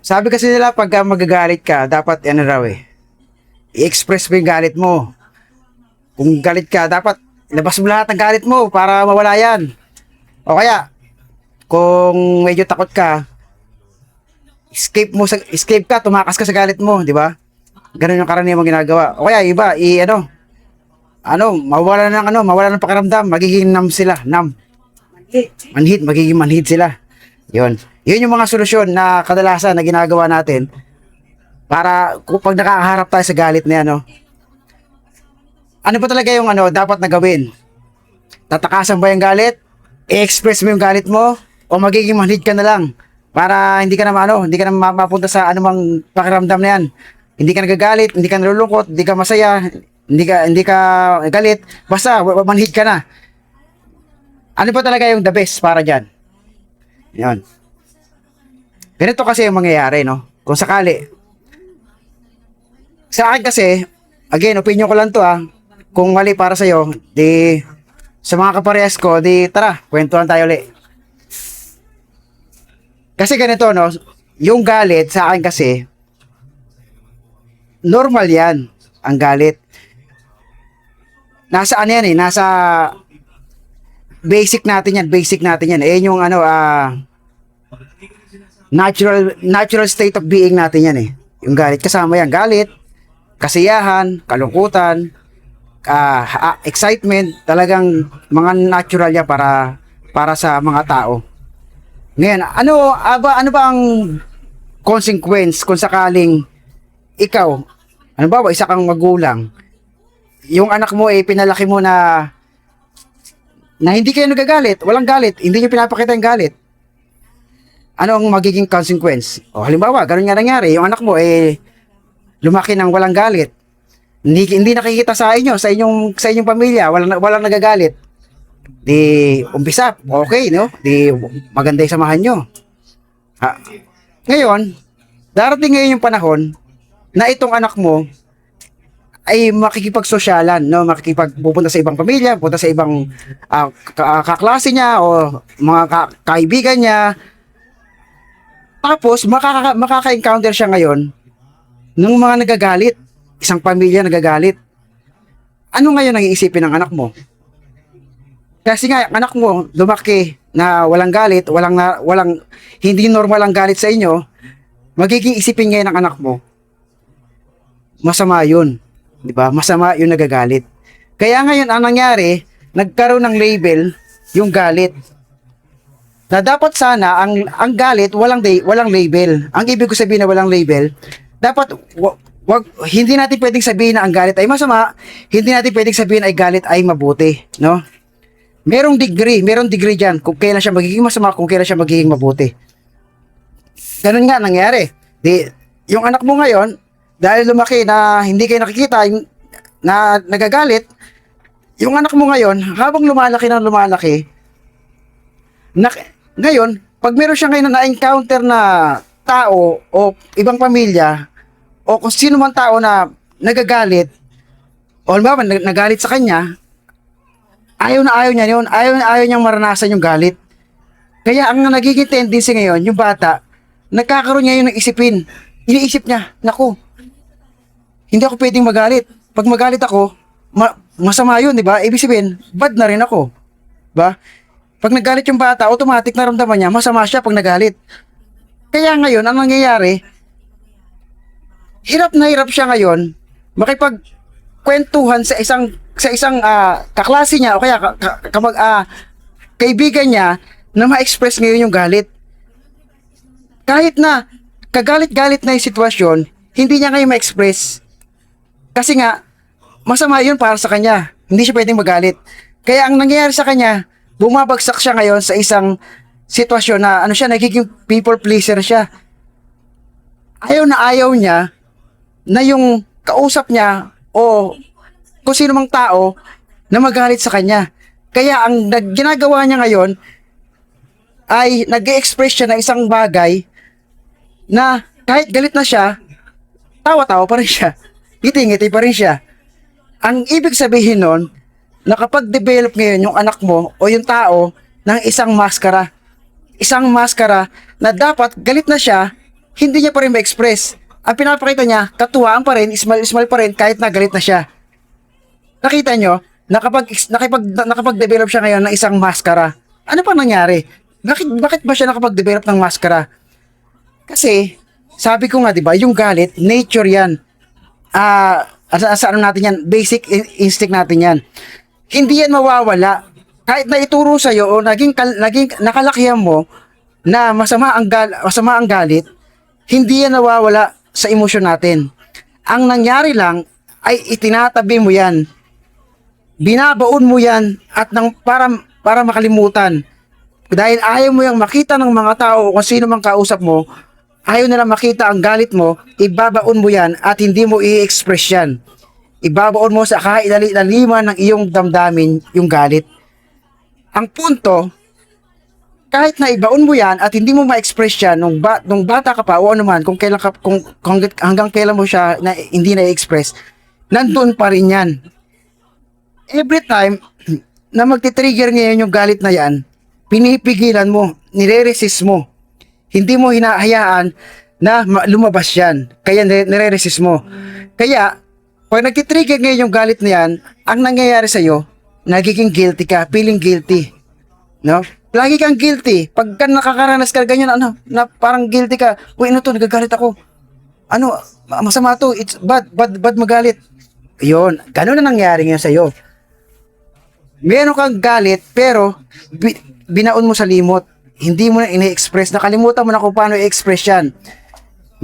Sabi kasi nila pagka magagalit ka, dapat ano raw i-express mo yung galit mo. Kung galit ka, dapat ilabas mo lahat ng galit mo para mawala yan. O kaya, kung medyo takot ka, escape ka, tumakas ka sa galit mo, di ba? Ganun yung karaniwang ginagawa. O kaya iba, mawala ng pakiramdam, magiging numb sila, numb. Magiging manhid sila. Yun. Yun yung mga solusyon na kadalasan na ginagawa natin para kung pag nakakaharap tayo sa galit na yan, no? Ano pa talaga yung dapat na gawin? Tatakasan ba yung galit? I-express mo yung galit mo? O magiging manhid ka na lang? Para hindi ka na mapunta sa anumang pakiramdam na yan. Hindi ka nagagalit, hindi ka nalulungkot, hindi ka masaya, hindi ka galit, basta manhid ka na. Ano pa talaga yung the best para dyan? Yan. Ganito kasi yung mangyayari, no? Kung sakali. Sa akin kasi, again, opinion ko lang to kung mali para sa'yo, di, sa mga kaparehas ko, di, tara, kwentuhan tayo ulit. Kasi ganito, no? Yung galit sa akin kasi, normal yan, ang galit. Nasa ano yan nasa basic natin yan. Eh, yung natural state of being natin yan Yung galit, kasama yan. Galit, kasiyahan, kalungkutan, excitement, talagang mga natural yan para sa mga tao. Ngayon, ano ba ang consequence kung sakaling ikaw, isa kang magulang, yung anak mo pinalaki mo na hindi kayo nagagalit, walang galit, hindi niyo pinapakita yung galit. Ano ang magiging consequence? O halimbawa, ganun nga nangyari, yung anak mo lumaki ng walang galit. Hindi nakikita sa inyong pamilya, walang nagagalit. Di umpisa, okay, no? Di maganda yung samahan nyo. Ngayon, darating ngayon yung panahon na itong anak mo ay makikipagsosyalan, no? Makikipagpupunta sa ibang pamilya, pupunta sa ibang kaklase niya o mga kaibigan niya. Tapos makaka-encounter siya ngayon ng mga nagagalit, isang pamilya nagagalit. Ano ngayon ang iisipin ng anak mo? Kasi nga anak mo lumaki na walang galit, walang hindi normal ang galit sa inyo, magiging isipin ngayon ng anak mo, masama 'yun. 'Di ba? Masama yung nagagalit. Kaya ngayon ang nangyari, nagkaroon ng label yung galit. Na dapat sana ang galit walang label. Ang ibig ko sabihin na walang label, dapat hindi natin pwedeng sabihin na ang galit ay masama, hindi natin pwedeng sabihin ay galit ay mabuti, no? Merong degree diyan kung kailan siya magiging masama, kung kailan siya magiging mabuti. Ganun nga nangyari. Yung anak mo ngayon, dahil lumaki na hindi kayo nakikita na nagagalit, yung anak mo ngayon, habang lumalaki, ngayon, pag meron siya ngayon na encounter na tao o ibang pamilya o kung sino man tao na nagagalit o nagalit sa kanya, ayaw niya yun, ayaw niyang maranasan yung galit. Kaya ang nagiging tendency ngayon, yung bata, nagkakaroon niya yun ng isipin. Iniisip niya, naku, hindi ako pwedeng magalit. Pag magalit ako, masama yun, di ba? Ibig sabihin, bad na rin ako. Ba? Pag nagalit yung bata, automatic naramdaman niya, masama siya pag nagalit. Kaya ngayon, ang nangyayari, hirap na hirap siya ngayon, makipagkwentuhan sa isang kaklase niya o kaya kaibigan niya na ma-express ngayon yung galit. Kahit na kagalit-galit na yung sitwasyon, hindi niya ngayon ma-express. Kasi nga, masama yun para sa kanya. Hindi siya pwedeng magalit. Kaya ang nangyayari sa kanya, bumabagsak siya ngayon sa isang sitwasyon na nagiging people pleaser siya. Ayaw niya na yung kausap niya o kung sino mang tao na magalit sa kanya. Kaya ang ginagawa niya ngayon ay nag-express siya ng isang bagay na kahit galit na siya, tawa-tawa pa rin siya. Ngiti-ngiti pa rin siya. Ang ibig sabihin nun, nakapag-develop ngayon yung anak mo o yung tao ng isang maskara. Isang maskara na dapat galit na siya, hindi niya pa rin ma-express. Ang pinapakita niya, katuwaan pa rin, smile pa rin kahit na galit na siya. Nakita nyo, nakapag-develop siya ngayon ng isang maskara. Ano pa nangyari? Bakit ba siya nakapag-develop ng maskara? Kasi, sabi ko nga, di ba, yung galit, nature yan. Sa ano natin yan, basic instinct natin yan. Hindi yan mawawala. Kahit na ituro sa'yo o naging nakalakihan mo na masama ang galit, hindi yan nawawala sa emosyon natin. Ang nangyari lang ay itinatabi mo yan. Binabaon mo yan at para makalimutan. Dahil ayaw mo yung makita ng mga tao kung sino mang kausap mo, ayaw nila makita ang galit mo, ibabaon mo yan at hindi mo i-express yan. Ibabaon mo sa kailaliman ng iyong damdamin yung galit. Ang punto, kahit na ibaon mo yan at hindi mo ma-express yan nung bata ka pa o ano man, kung hanggang kailan mo siya na hindi na-express, nandun pa rin yan. Every time na magti-trigger ngayon yung galit na yan, pinipigilan mo, nire-resist mo. Hindi mo hinahayaan na lumabas yan. Kaya nire-resist mo. Kaya, pag nagti-trigger ngayon yung galit na yan, ang nangyayari sa'yo, nagiging guilty ka, feeling guilty. No? Lagi kang guilty. Pagka nakakaranas ka ganyan, na parang guilty ka. Uy, ano to, nagagalit ako. Ano, masama to, it's bad magalit. Yun, ganun na nangyari ngayon sa'yo. Meron kang galit, pero binaon mo sa limot. Hindi mo na ini-express. Nakalimutan mo na kung paano i-express yan.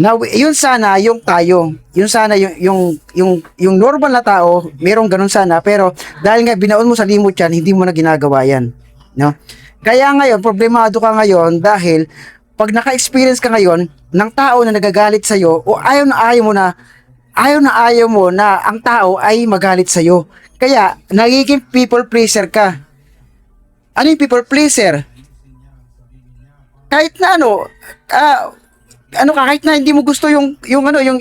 Now, yun sana yung tayo. Yun sana yung normal na tao, merong ganun sana, pero dahil nga binaon mo sa limot yan, hindi mo na ginagawa yan. No? Kaya ngayon, problemado ka ngayon dahil pag naka-experience ka ngayon ng tao na nagagalit sa'yo o ayaw mo na ang tao ay magalit sa'yo. Kaya, nagiging people pleaser ka. Ano yung people pleaser? Kahit na kahit na hindi mo gusto yung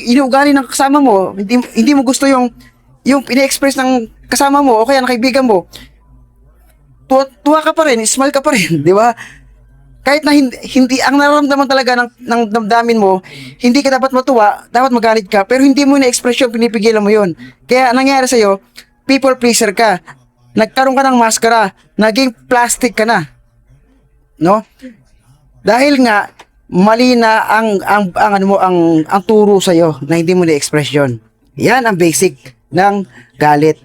inuugali ng kasama mo, hindi mo gusto yung ine-express ng kasama mo o kaya ng kaibigan mo, tuwa ka pa rin, smile ka pa rin, di ba? Kahit na hindi ang nararamdaman talaga ng damdamin mo, hindi ka dapat matuwa, dapat magalit ka, pero hindi mo na-express yung pinipigilan mo yun. Kaya nangyari sa'yo, people pleaser ka. Nagkaroon ka ng maskara, naging plastic ka na. No? Dahil nga mali na ang turo sa iyo na hindi mo na-express 'yon. Yan ang basic ng galit.